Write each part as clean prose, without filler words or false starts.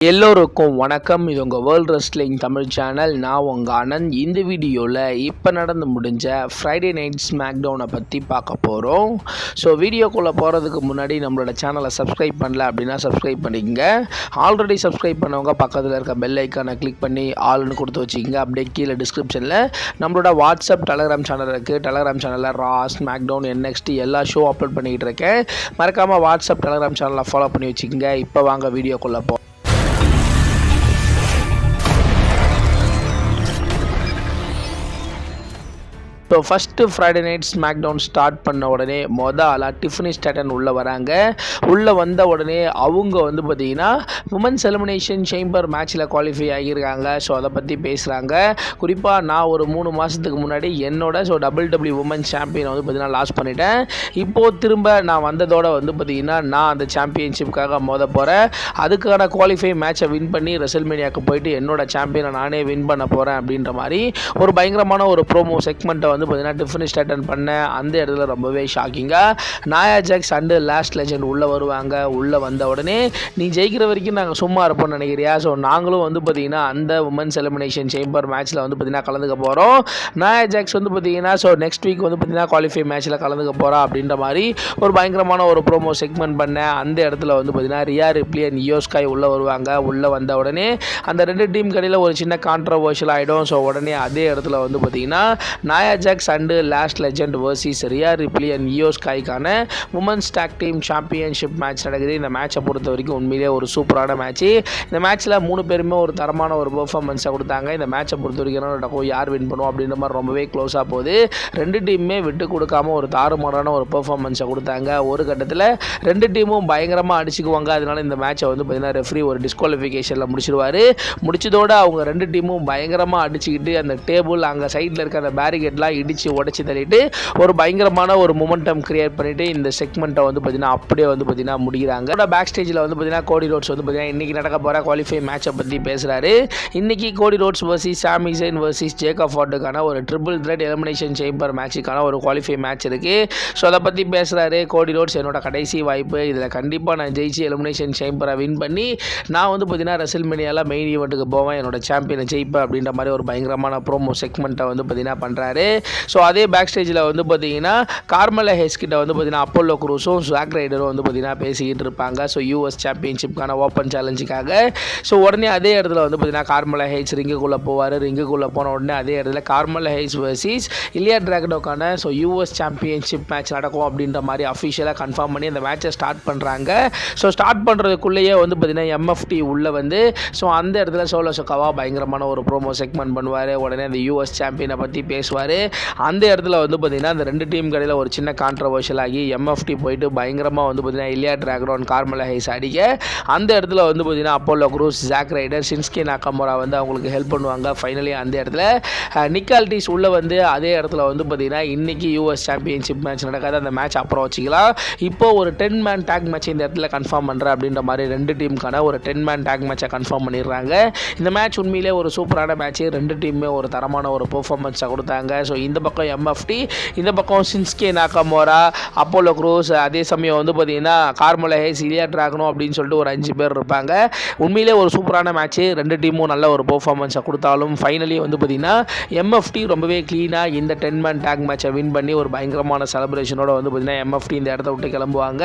எல்லோருக்கும் வணக்கம். இது உங்கள் வேர்ல்ட் ரெஸ்லிங் தமிழ் சேனல். நான் உங்கள் ஆனந்த். இந்த வீடியோவில் இப்போ நடந்து முடிஞ்ச ஃப்ரைடே நைட் ஸ்மாக்டவுனை பற்றி பார்க்க போகிறோம். ஸோ வீடியோக்குள்ளே போகிறதுக்கு முன்னாடி நம்மளோட சேனலை சப்ஸ்கிரைப் பண்ணல அப்படின்னா சப்ஸ்கிரைப் பண்ணிக்கங்க. ஆல்ரெடி சப்ஸ்கிரைப் பண்ணவங்க பக்கத்தில் இருக்க பெல் ஐக்கானை கிளிக் பண்ணி ஆல்னு கொடுத்து வச்சுக்கோங்க. அப்படியே கீழே டிஸ்கிரிப்ஷனில் நம்மளோட வாட்ஸ்அப் டெலகிராம் சேனல் இருக்குது. டெலகிராம் சேனலில் ரா, ஸ்மாக்டவுன், NXT எல்லா ஷோ அப்லோட் பண்ணிக்கிட்டு இருக்கேன். மறக்காமல் வாட்ஸ்அப் டெலகிராம் சேனலை ஃபாலோ பண்ணி வச்சுக்கோங்க. இப்போ வாங்க வீடியோக்குள்ளே போ. So first Friday night SmackDown start பண்ண உடனே ஆளாக டிஃபனி ஸ்டாட்டன் உள்ளே வராங்க. உள்ளே வந்த உடனே அவங்க பார்த்திங்கன்னா உமன்ஸ் எலிமினேஷன் சேம்பர் மேட்ச்சில் குவாலிஃபை ஆகியிருக்காங்க. ஸோ அதை பற்றி பேசுகிறாங்க. குறிப்பாக நான் ஒரு 3 மாதத்துக்கு முன்னாடி என்னோட WWE உமன்ஸ் சாம்பியனை பார்த்திங்கன்னா லாஸ் பண்ணிட்டேன். இப்போது திரும்ப நான் வந்ததோட பார்த்திங்கன்னா நான் அந்த சாம்பியன்ஷிப்புக்காக போகிறேன். அதுக்கான குவாலிஃபை மேட்சை வின் பண்ணி ரெசல்மேனியாவுக்கு போயிட்டு என்னோட சாம்பியனை நானே வின் பண்ண போகிறேன் அப்படின்ற மாதிரி ஒரு பயங்கரமான ஒரு ப்ரோமோ செக்மெண்ட்டை பார்த்தீங்கன்னா டிஃபனி ஸ்டாட்டன் பண்ண அந்த இடத்துல ரொம்பவே ஷாக்கிங்காக நாயா ஜாக்ஸ் அண்டு லாஸ்ட் லெஜண்ட் உள்ளே வருவாங்க. உள்ளே வந்த உடனே நீ ஜெயிக்கிற வரைக்கும் நாங்கள் சும்மா இருப்போம்னு நினைக்கிறியா? ஸோ நாங்களும் பார்த்தீங்கன்னா அந்த உமன்ஸ் எலிமினேஷன் சேம்பர் மேட்ச்சில் பார்த்தீங்கன்னா கலந்துக்க போகிறோம். நாயா ஜாக்ஸ் பார்த்தீங்கன்னா ஸோ நெக்ஸ்ட் வீக் பார்த்தீங்கன்னா குவாலிஃபை மேட்ச்சில் கலந்துக்க போகிறா அப்படின்ற மாதிரி ஒரு பயங்கரமான ஒரு ப்ரோமோ செக்மெண்ட் பண்ண அந்த இடத்துல பார்த்தீங்கன்னா ரியா ரிப்ளி அண்ட் இயோ ஸ்கை உள்ளே வருவாங்க. உள்ளே வந்த உடனே அந்த 2 டீம் கடையில் ஒரு சின்ன கான்ட்ரவர்ஷியல் ஆகிடும். ஸோ உடனே அதே இடத்துல பார்த்தீங்கன்னா Nia Jax and last legend versus Rhea Ripley and Iyo ஸ்கைக்கான women's tag team championship match நடக்குது. இந்த மேட்சை பொறுத்த வரைக்கும் உண்மையிலே ஒரு சூப்பரான மேட்ச்சு. இந்த மேட்ச்சில் 3 பேருமே ஒரு தரமான ஒரு பெர்ஃபார்மன்ஸை கொடுத்தாங்க. இந்த மேட்சை பொறுத்த வரைக்கும் என்ன நடக்கும், யார் வின் பண்ணுவோம் அப்படின்ற மாதிரி ரொம்பவே க்ளோஸாக போகுது. 2 டீமுமே விட்டு கொடுக்காம ஒரு தாறுமாறான ஒரு பெர்ஃபார்மன்ஸை கொடுத்தாங்க. ஒரு கட்டத்தில் 2 டீமும் பயங்கரமாக அடிச்சுக்குவாங்க. அதனால இந்த மேட்சை பார்த்தீங்கன்னா ரெஃப்ரி ஒரு டிஸ்குவாலிஃபிகேஷனில் முடிச்சிடுவார். முடிச்சதோடு அவங்க 2 டீமும் பயங்கரமாக அடிச்சுக்கிட்டு அந்த டேபிள் அங்கே சைடில் இருக்க அந்த பேரிகேட்லாம் இடித்து உடச்சி தள்ளிட்டு ஒரு பயங்கரமான ஒரு மொமெண்டம் கிரியேட் பண்ணிட்டு இந்த செக்மெண்ட்டை பார்த்தீங்கன்னா அப்படியே பார்த்தீங்கன்னா முடிகிறாங்க. பேக் ஸ்டேஜில் பார்த்தீங்கன்னா கோடி ரோட்ஸ் பார்த்தீங்கன்னா இன்றைக்கி நடக்க போகிற குவாலிஃபை மேட்சை பற்றி பேசுகிறாரு. இன்றைக்கி கோடி ரோட்ஸ் வர்சஸ் சாமி ஜெயின் வர்சஸ் ஜேக்கப் ஃபார்டுக்கான ஒரு ட்ரிபிள் த்ரெட் எலிமினேஷன் சேம்பர் மேட்சுக்கான ஒரு குவாலிஃபை மேட்ச் இருக்குது. ஸோ அதை பற்றி பேசுகிறாரு. கோடி ரோட்ஸ் என்னோட கடைசி வாய்ப்பு, இதில் கண்டிப்பாக நான் ஜெயிச்சு எலிமினேஷன் சேம்பரை வின் பண்ணி நான் பார்த்தீங்கன்னா ரெசல்மேனியாவில் மெயின் ஈவெண்ட்டுக்கு போவேன், என்னோட சாம்பியனை ஜெயிப்பேன் அப்படின்ற மாதிரி ஒரு பயங்கரமான ப்ரோமோ செக்மெண்ட்டை பார்த்தீங்கன்னா பண்ணுறாரு. ஸோ அதே பேக் ஸ்டேஜில் பார்த்தீங்கன்னா கார்மெலா ஹேஸ் கிட்ட பார்த்தீங்கன்னா அப்போலோ க்ரூஸும் ஜாக் ரைடரும் பார்த்தீங்கன்னா பேசிக்கிட்டு இருப்பாங்க. ஸோ US சாம்பியன்ஷிப்கான ஓப்பன் சேலஞ்சுக்காக. ஸோ உடனே அதே இடத்துல பார்த்தீங்கன்னா கார்மெலா ஹேஸ் ரிங்குக்குள்ளே போவார். ரிங்குக்குள்ளே போன உடனே அதே இடத்துல கார்மெலா ஹேஸ் வர்சஸ் இலியா டிராகுனோக்கான ஸோ US சாம்பியன்ஷிப் மேட்ச் நடக்கும் அப்படின்ற மாதிரி அஃபிஷியலாக கன்ஃபார்ம் பண்ணி அந்த மேட்சை ஸ்டார்ட் பண்ணுறாங்க. ஸோ ஸ்டார்ட் பண்ணுறதுக்குள்ளேயே பார்த்தீங்கன்னா MFT உள்ளே ஸோ அந்த இடத்துல சோலோ சொக்காவா பயங்கரமான ஒரு ப்ரோமோ செக்மெண்ட் பண்ணுவார். உடனே அந்த US சாம்பியனை பற்றி பேசுவார். அந்த இடத்துல பார்த்தீங்கன்னா அந்த 2 டீம் கடையில் ஒரு சின்ன கான்ட்ரவர்ஷியல் ஆகி MFT போயிட்டு பயங்கரமாக பார்த்தீங்கன்னா இலியா டிராகுனோ கார்மெலா ஹேஸ் அடிக்க அந்த இடத்துல பார்த்தீங்கன்னா Apollo Crews, Jack Ryder, Shinsuke Nakamura அவங்களுக்கு ஹெல்ப் பண்ணுவாங்க. ஃபைனலி அந்த இடத்துல நிக் ஆல்டிஸ் உள்ளே அதே இடத்துல பார்த்தீங்கன்னா இன்றைக்கி US சாம்பியன்ஷிப் மேட்ச் நடக்காது, அந்த மேட்ச் அப்புறம் வச்சுக்கலாம், இப்போது ஒரு 10 மேன் டேக் மேட்ச் இந்த இடத்துல கன்ஃபார்ம் பண்ணுறேன் அப்படின்ற மாதிரி 2 டீமுக்கான ஒரு 10 மேன் டேக் மேட்சை கன்ஃபார்ம் பண்ணிடுறாங்க. இந்த மேட்ச் உண்மையிலே ஒரு சூப்பரான மேட்ச்சு. 2 டீமுமே ஒரு தரமான ஒரு பெர்ஃபார்மன்ஸை கொடுத்தாங்க. ஸோ இந்த பக்கம் MFT, இந்த பக்கம் ஷின்ஸ்கே நாகமுரா, அப்போலோ க்ரூஸ், அதே சமயம் பார்த்தீங்கன்னா கார்மெலா ஹேஸ், இலியா டிராகுனோ அப்படின்னு சொல்லிட்டு ஒரு 5 பேர் இருப்பாங்க. உண்மையிலே ஒரு சூப்பரான மேட்ச்சு. 2 டீமும் நல்ல ஒரு பெர்ஃபார்மன்ஸை கொடுத்தாலும் ஃபைனலி பார்த்தீங்கன்னா MFT ரொம்பவே க்ளீனாக இந்த 10 மேன் டேக் மேட்சை வின் பண்ணி ஒரு பயங்கரமான செலிப்ரேஷனோட பார்த்தீங்கன்னா MFT இந்த இடத்த விட்டு கிளம்புவாங்க.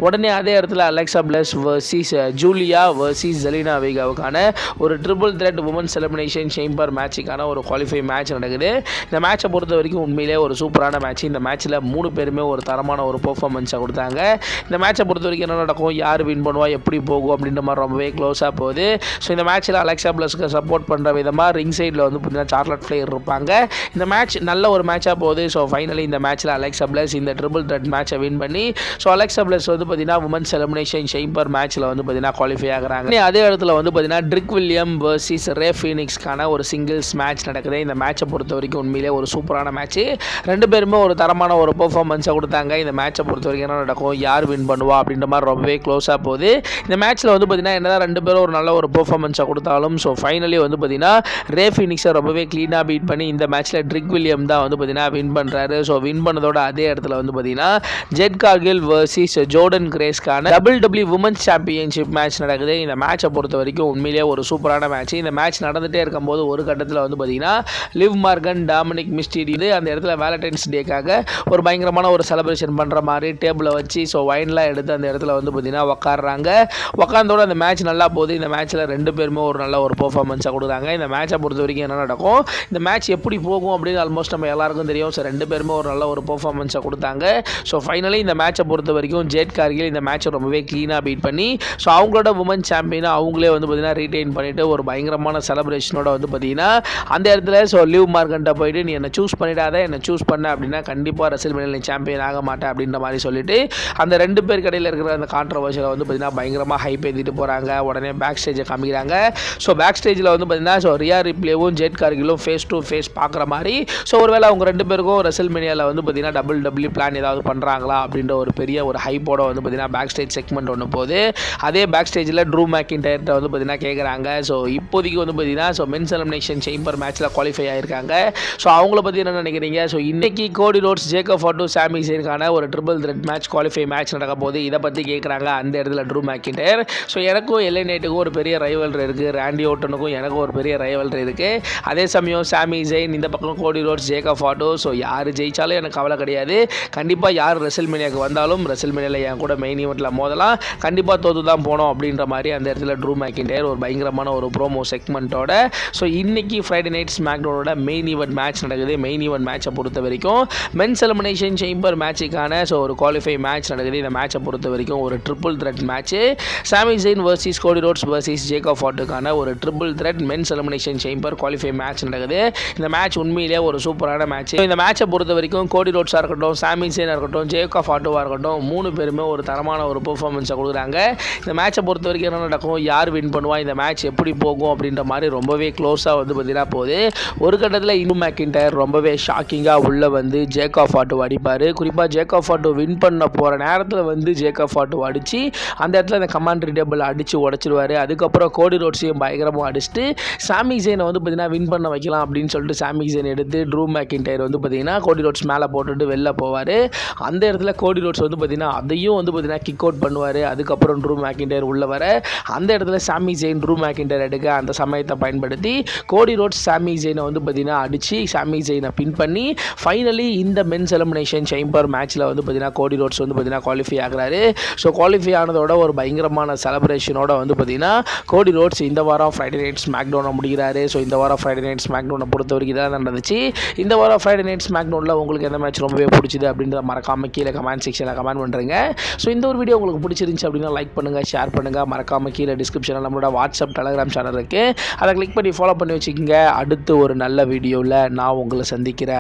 உடனே அதே இடத்துல Alexa Bliss versus Julia versus Zelina வெகாவுக்கான ஒரு triple threat women's elimination chamber மேட்சுக்கான ஒரு குவாலிஃபை மேட்ச் நடக்குது. இந்த மேட்சை பொறுத்த வரைக்கும் உண்மையிலே ஒரு சூப்பரான மேட்ச். இந்த மேட்ச்சில் 3 பேருமே ஒரு தரமான ஒரு பெர்ஃபார்மன்ஸை கொடுத்தாங்க. இந்த மேட்சை பொறுத்த வரைக்கும் என்ன நடக்கும், யார் வின் பண்ணுவா, எப்படி போகும் அப்படின்ற மாதிரி ரொம்பவே க்ளோஸாக போகுது. ஸோ இந்த மேட்ச்சில் அலெக்சா பிளஸ்க்கு சப்போர்ட் பண்ணுற விதமாக ரிங் சைடில் பார்த்தீங்கன்னா சார்லட் ஃப்ளேர் இருப்பாங்க. இந்த மேட்ச் நல்ல ஒரு மேட்சாக போகுது. ஸோ ஃபைனலி இந்த மேட்ச்சில் அலெக்சா பிளஸ் இந்த ட்ரிபிள் த்ரெட் மேட்சை வின் பண்ணி ஸோ அலெக்சா பிளஸ் பார்த்தீங்கன்னா உமன்ஸ் எலிமினேஷன் சேம்பர் மேட்ச்சில் பார்த்தீங்கன்னா குவாலிஃபை ஆகிறாங்க. அதே இடத்துல பார்த்தீங்கன்னா ட்ரிக் வில்லியம் வர்சஸ் ரே ஃபீனிக்ஸ்க்கான ஒரு சிங்கிள்ஸ் மேட்ச் நடக்குது. இந்த மேட்சை பொறுத்த வரைக்கும் உண்மையிலே ஒரு சூப்பர் சூப்பரான மேட்ச். ரெண்டு பேருமே ஒரு தரமான ஒரு பெர்ஃபார்மன்ஸை கொடுத்தாங்க. இந்த மேட்சை பொறுத்த வரைக்கும் என்ன நடக்கும், யார் வின் பண்ணுவா அப்படின்ற மாதிரி ரொம்பவே க்ளோஸாக போகுது. இந்த மேட்ச்சில் வந்து பார்த்தீங்கன்னா என்னதான் ரெண்டு பேரும் ஒரு நல்ல ஒரு பெர்ஃபார்மன்ஸை கொடுத்தாலும் ஸோ ஃபைனலி வந்து பார்த்தீங்கன்னா ரே ஃபினிக்ஸை ரொம்பவே க்ளீனாக பீட் பண்ணி இந்த மேட்ச்சில் ட்ரிக் வில்லியம் தான் வந்து பார்த்தீங்கன்னா வின் பண்ணுறாரு. ஸோ வின் பண்ணதோட அதே இடத்துல வந்து பார்த்தீங்கன்னா ஜெட் கார்கில் வர்சஸ் ஜோர்டன் கிரேஸ்க்கான WWE உமன்ஸ் சாம்பியன்ஷிப் மேட்ச் நடக்குது. இந்த மேட்சை பொறுத்த வரைக்கும் உண்மையிலேயே ஒரு சூப்பரான மேட்ச். இந்த மேட்ச் நடந்துகிட்டே இருக்கும்போது ஒரு கட்டத்தில் வந்து பார்த்தீங்கன்னா லிவ் மார்கன், டாமினிக் மிஸ்டீரியோ அந்த இடத்துல வேலண்டைன்ஸ் டேக்காக ஒரு பயங்கரமான ஒரு செலிப்ரேஷன் பண்ணுற மாதிரி டேபிளை வச்சு ஸோ வைன்லாம் எடுத்து அந்த இடத்துல வந்து பார்த்தீங்கன்னா உட்காடுறாங்க. உட்காந்தோட அந்த மேட்ச் நல்லா போகுது. இந்த மேட்ச்சில் ரெண்டு பேருமே ஒரு நல்ல ஒரு பெர்ஃபார்மன்ஸாக கொடுக்குறாங்க. இந்த மேட்சை பொறுத்த வரைக்கும் என்ன நடக்கும், இந்த மேட்ச் எப்படி போகும் அப்படின்னு ஆல்மோஸ்ட் நம்ம எல்லாருக்கும் தெரியும். ஸோ ரெண்டு பேருமே ஒரு நல்ல ஒரு பெர்ஃபார்மன்ஸை கொடுத்தாங்க. ஸோ ஃபைனலி இந்த மேட்சை பொறுத்த வரைக்கும் ஜெட் கார்கில் இந்த மேட்சை ரொம்பவே க்ளீனாக பீட் பண்ணி ஸோ அவங்களோட உமன் சாம்பியனை அவங்களே வந்து பார்த்தீங்கன்னா ரீட்டைன் பண்ணிவிட்டு ஒரு பயங்கரமான செலிப்ரேஷனோட வந்து பார்த்தீங்கன்னா அந்த இடத்துல ஸோ லிவ் மார்கன்ட்ட போயிட்டு நீ என்னை சூஸ் பண்ணிடாத, என்னை சூஸ் பண்ண அப்படின்னா கண்டிப்பாக ரெஸ்ல்மேனியா சாம்பியன் ஆக மாட்டேன் அப்படின்ற மாதிரி சொல்லிட்டு அந்த ரெண்டு பேர் கடையில் இருக்கிற அந்த கான்ட்ரவர்ஷியில் வந்து பார்த்தீங்கன்னா பயங்கரமாக ஹைப் ஏற்றிட்டு போகிறாங்க. உடனே பேக் ஸ்டேஜை காமிக்கிறாங்க. ஸோ பேக் ஸ்டேஜில் வந்து பார்த்தீங்கன்னா ஸோ ரியா ரிப்ளேவும் ஜெட் கார்கிலும் ஃபேஸ் டு ஃபேஸ் பார்க்குற மாதிரி ஸோ ஒருவேளை அவங்க ரெண்டு பேருக்கும் ரெஸ்ல்மேனியாவில் வந்து பார்த்தீங்கன்னா WWE பிளான் ஏதாவது பண்ணுறாங்களா அப்படின்ற ஒரு பெரிய ஒரு ஹைப்போட வந்து பார்த்தீங்கன்னா பேக் ஸ்டேஜ் செக்மெண்ட் ஒன்று போகுது. அதே பேக் ஸ்டேஜில் ட்ரூ மேக்கின்டையர்ட்ட வந்து பார்த்தீங்கன்னா கேட்குறாங்க. ஸோ இப்போதைக்கு வந்து பார்த்தீங்கன்னா ஸோ மென்ஸ் எலிமினேஷன் சேம்பர் மேட்ச்சில் குவாலிஃபை ஆயிருக்காங்க. ஸோ அவங்கள பற்றி என்ன நினைக்கிறீங்க? ஸோ இன்னைக்கு கோடி ரோட்ஸ், ஜேக்கப் ஃபார்டு, சாமி ஜெயினுக்கான ஒரு triple threat match qualify match நடக்க போது இதை பற்றி கேட்குறாங்க அந்த இடத்துல ட்ரூ மேக்கின்டையர். ஸோ எனக்கும் எல்ஏ நைட்டுக்கும் ஒரு பெரிய ரைவல்ரி இருக்குது, ராண்டி ஓட்டனுக்கும் எனக்கும் ஒரு பெரிய ரைவல்ரி இருக்குது. அதே சமயம் சாமி ஜெயின் இந்த பக்கம் கோடி ரோட்ஸ், ஜேக்கப் ஃபார்டு. ஸோ யார் ஜெயிச்சாலும் எனக்கு கவலை கிடையாது. கண்டிப்பாக யார் ரெஸ்ல்மேனியாவுக்கு வந்தாலும் ரெஸ்ல்மேனியாவில் என் கூட மெயின் ஈவெண்ட்டில் மோதலாம், கண்டிப்பாக தோற்று தான் போனோம் அப்படின்ற மாதிரி அந்த இடத்துல ட்ரூ மேக்கின்டையர் ஒரு பயங்கரமான ஒரு ப்ரோமோ செக்மெண்ட்டோட ஸோ இன்னைக்கு ஃப்ரைடே நைட் ஸ்மாக்டவுனோட மெயின் ஈவெண்ட் மேட்ச் நடக்குது. மெயின் ஈவெண்ட் மேட்சை பொறுத்த வரைக்கும் மென்ஸ் எலிமினேஷன் சேம்பர் மேட்சுக்கான ஸோ ஒரு குவாலிஃபை மேட்ச் நடக்குது. இந்த மேட்சை பொறுத்த வரைக்கும் ஒரு triple threat match, Sami Zayn versus Cody Rhodes versus Jacob ஃபார்டுக்கான ஒரு triple threat men's elimination chamber qualify match நடக்குது. இந்த மேட்ச் உண்மையிலேயே ஒரு சூப்பரான மேட்ச். இந்த மேட்சை பொறுத்த வரைக்கும் கோடி ரோட்ஸாக இருக்கட்டும், சாமி ஜெயினாக இருக்கட்டும், ஜேக்கப் ஃபார்டுவாக இருக்கட்டும், மூணு பேருமே ஒரு தரமான ஒரு பெர்ஃபார்மன்ஸை கொடுக்குறாங்க. இந்த மேட்சை பொறுத்த வரைக்கும் என்ன நடக்கும், யார் வின் பண்ணுவா, இந்த மேட்ச் எப்படி போகும் அப்படின்ற மாதிரி ரொம்பவே க்ளோஸாக வந்து பார்த்தீங்கன்னா போகுது. ஒரு கட்டத்தில் ட்ரூ மேக்கின்டையர் ரொம்பவே ஷாக்கிங்காக உள்ள வந்து ஜேக்கப் ஃபார்டு அடிப்பார். குறிப்பாக ஜேக்கப் ஃபார்டு வின் பண்ண போகிற நேரத்தில் வந்து ஜேக்கப் ஃபார்டு அடித்து அந்த இடத்துல அந்த கமாண்டரி டேபிள் அடித்து உடச்சிடுவார். அதுக்கப்புறம் கோடி ரோட்ஸையும் பயங்கரமாக அடிச்சுட்டு சாமி ஜெயினை வந்து பார்த்தீங்கன்னா வின் பண்ண வைக்கலாம் அப்படின்னு சொல்லிட்டு சாமி ஜெயின் எடுத்து ட்ரூ மேக்கின்டையர் வந்து பார்த்தீங்கன்னா கோடி ரோட்ஸ் மேலே போட்டுட்டு வெளில போவார். அந்த இடத்துல கோடி ரோட்ஸ் வந்து பார்த்தீங்கன்னா அதையும் வந்து பார்த்தீங்கன்னா கிக் அவுட் பண்ணுவார். அதுக்கப்புறம் ட்ரூ மேக்கின்டையர் உள்ள வர அந்த இடத்துல சாமி ஜெயின் ட்ரூ மேக்கின்டையர் எடுக்க அந்த சமயத்தை பயன்படுத்தி கோடி ரோட்ஸ் சாமி ஜெயினை வந்து பார்த்தீங்கன்னா அடித்து சாமி ஜெயினை பின் பண்ணி ஃபைனலி இந்த மென்ஸ் எலிமினேஷன் சேம்பர் மேட்ச்சில் வந்து பார்த்தீங்கன்னா கோடி ரோட்ஸ் வந்து பார்த்தீங்கன்னா குவாலிஃபை ஆகிறாரு. ஸோ குவாலிஃபை ஆனதோட ஒரு பயங்கரமான செலிப்ரேஷனோட வந்து பார்த்தீங்கன்னா கோடி ரோட்ஸ் இந்த வாரம் ஃப்ரைடே நைட் ஸ்மாக்டவுனை முடிக்கிறாரு. ஸோ இந்த வாரம் ஃப்ரைடே நைட் ஸ்மாக்டவுனை பொறுத்த வரைக்கும் தான் நடந்துச்சு. இந்த வாரம் ஃப்ரைடே நைட் ஸ்மாக்டவுனில் உங்களுக்கு எந்த மேட்ச் ரொம்பவே பிடிச்சிது அப்படின்றத மறக்காம கீழே கமெண்ட் செக்ஷனில் கமெண்ட் பண்ணுறீங்க. ஸோ இந்த ஒரு வீடியோ உங்களுக்கு பிடிச்சிருந்துச்சு அப்படின்னா லைக் பண்ணுங்கள், ஷேர் பண்ணுங்கள். மறக்காம கீழே டிஸ்கிரிப்ஷனில் நம்மளோட வாட்ஸ்அப், டெலகிராம் சேனல் இருக்குது, அதை கிளிக் பண்ணி ஃபாலோ பண்ணி வச்சுக்கோங்க. அடுத்து ஒரு நல்ல வீடியோவில் நான் உங்களை சந்திக்கிறேன்.